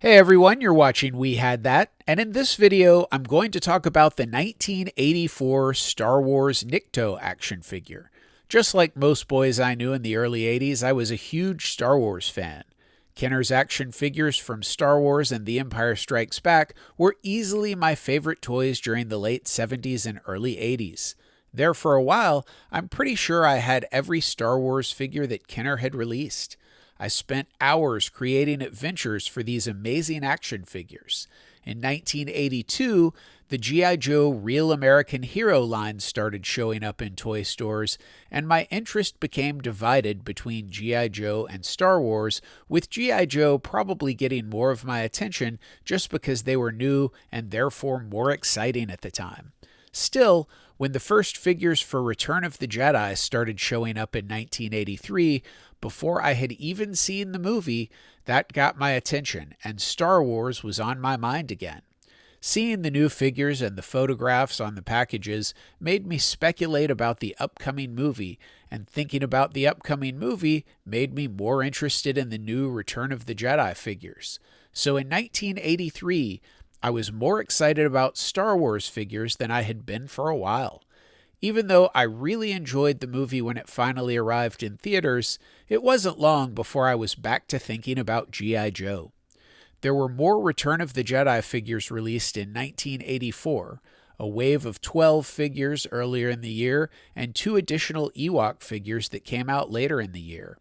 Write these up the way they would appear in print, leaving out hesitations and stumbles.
Hey everyone, you're watching We Had That, and in this video I'm going to talk about the 1984 Star Wars Nikto action figure. Just like most boys I knew in the early 80s, I was a huge Star Wars fan. Kenner's action figures from Star Wars and The Empire Strikes Back were easily my favorite toys during the late 70s and early 80s. There for a while, I'm pretty sure I had every Star Wars figure that Kenner had released. I spent hours creating adventures for these amazing action figures. In 1982, the G.I. Joe Real American Hero line started showing up in toy stores, and my interest became divided between G.I. Joe and Star Wars, with G.I. Joe probably getting more of my attention just because they were new and therefore more exciting at the time. Still, when the first figures for Return of the Jedi started showing up in 1983, before I had even seen the movie, that got my attention, and Star Wars was on my mind again. Seeing the new figures and the photographs on the packages made me speculate about the upcoming movie, and thinking about the upcoming movie made me more interested in the new Return of the Jedi figures. So in 1983, I was more excited about Star Wars figures than I had been for a while. Even though I really enjoyed the movie when it finally arrived in theaters, it wasn't long before I was back to thinking about G.I. Joe. There were more Return of the Jedi figures released in 1984, a wave of 12 figures earlier in the year, and 2 additional Ewok figures that came out later in the year.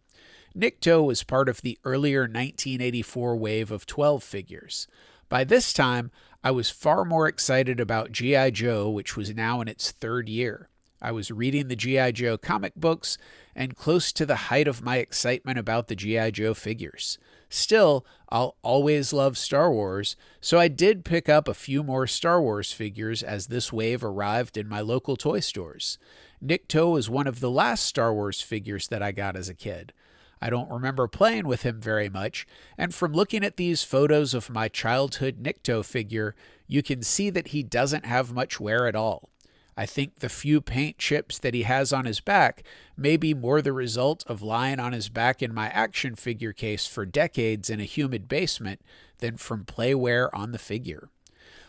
Nikto was part of the earlier 1984 wave of 12 figures. By this time, I was far more excited about G.I. Joe, which was now in its 3rd year. I was reading the G.I. Joe comic books and close to the height of my excitement about the G.I. Joe figures. Still, I'll always love Star Wars, so I did pick up a few more Star Wars figures as this wave arrived in my local toy stores. Nikto was one of the last Star Wars figures that I got as a kid. I don't remember playing with him very much, and from looking at these photos of my childhood Nikto figure, you can see that he doesn't have much wear at all. I think the few paint chips that he has on his back may be more the result of lying on his back in my action figure case for decades in a humid basement than from play wear on the figure.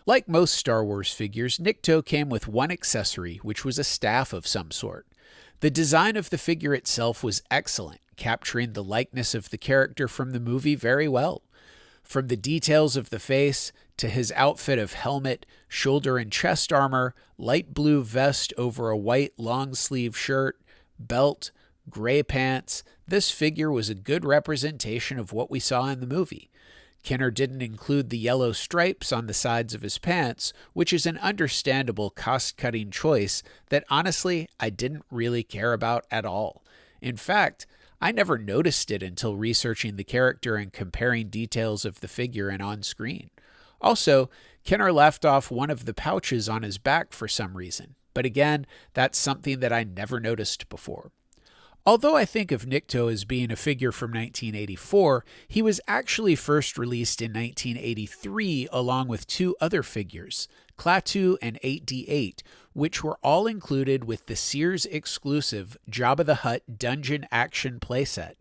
Like most Star Wars figures, Nikto came with one accessory, which was a staff of some sort. The design of the figure itself was excellent, capturing the likeness of the character from the movie very well. From the details of the face to his outfit of helmet, shoulder and chest armor, light blue vest over a white long-sleeve shirt, belt, gray pants, this figure was a good representation of what we saw in the movie. Kenner didn't include the yellow stripes on the sides of his pants, which is an understandable cost-cutting choice that honestly I didn't really care about at all. In fact, I never noticed it until researching the character and comparing details of the figure and on screen. Also, Kenner left off one of the pouches on his back for some reason, but again, that's something that I never noticed before. Although I think of Nikto as being a figure from 1984, he was actually first released in 1983 along with 2 other figures, Klaatu and 8D8, which were all included with the Sears exclusive Jaba the Hutt Dungeon Action playset.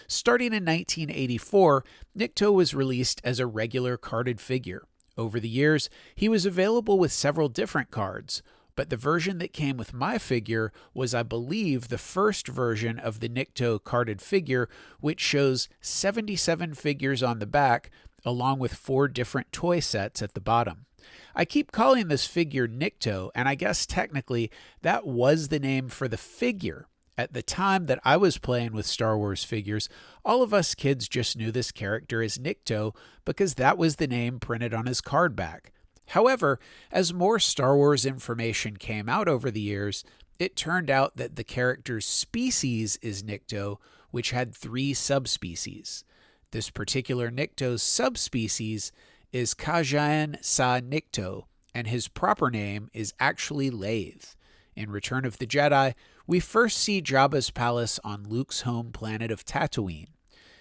Starting in 1984, Nikto was released as a regular carded figure. Over the years, he was available with several different cards, but the version that came with my figure was, I believe, the first version of the Nikto carded figure, which shows 77 figures on the back, along with 4 different toy sets at the bottom. I keep calling this figure Nikto, and I guess technically that was the name for the figure. At the time that I was playing with Star Wars figures, all of us kids just knew this character as Nikto because that was the name printed on his card back. However, as more Star Wars information came out over the years, it turned out that the character's species is Nikto, which had 3 subspecies. This particular Nikto's subspecies is Kajain'sa'Nikto, and his proper name is actually Lathe. In Return of the Jedi, we first see Jaba's palace on Luke's home planet of Tatooine.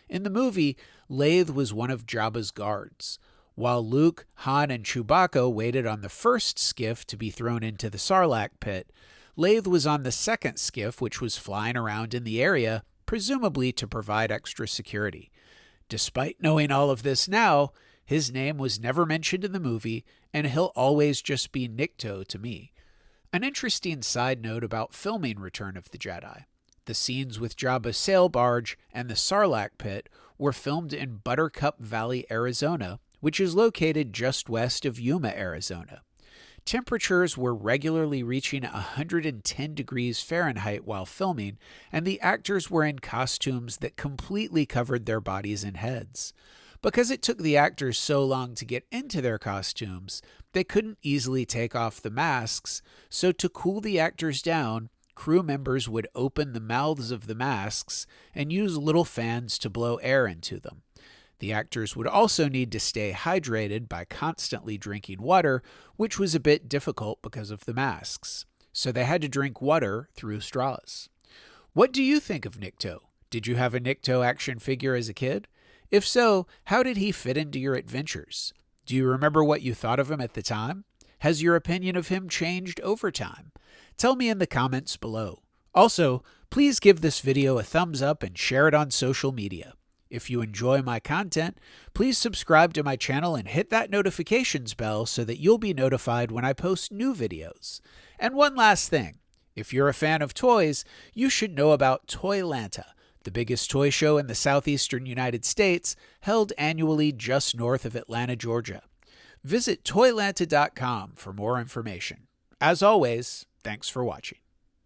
In the movie, Lathe was one of Jaba's guards. While Luke, Han, and Chewbacca waited on the first skiff to be thrown into the Sarlacc pit, Lathe was on the second skiff, which was flying around in the area, presumably to provide extra security. Despite knowing all of this now, His name was never mentioned in the movie, and he'll always just be Nikto to me. An interesting side note about filming Return of the Jedi. The scenes with Jaba's sail barge and the Sarlacc pit were filmed in Buttercup Valley, Arizona, which is located just west of Yuma, Arizona. Temperatures were regularly reaching 110 degrees Fahrenheit while filming, and the actors were in costumes that completely covered their bodies and heads. Because it took the actors so long to get into their costumes, they couldn't easily take off the masks, so to cool the actors down, crew members would open the mouths of the masks and use little fans to blow air into them. The actors would also need to stay hydrated by constantly drinking water, which was a bit difficult because of the masks. So they had to drink water through straws. What do you think of Nikto? Did you have a Nikto action figure as a kid? If so, how did he fit into your adventures? Do you remember what you thought of him at the time? Has your opinion of him changed over time? Tell me in the comments below. Also, please give this video a thumbs up and share it on social media. If you enjoy my content, please subscribe to my channel and hit that notifications bell so that you'll be notified when I post new videos. And one last thing, if you're a fan of toys, you should know about ToyLanta, the biggest toy show in the southeastern United States, held annually just north of Atlanta, Georgia. Visit ToyLanta.com for more information. As always, thanks for watching.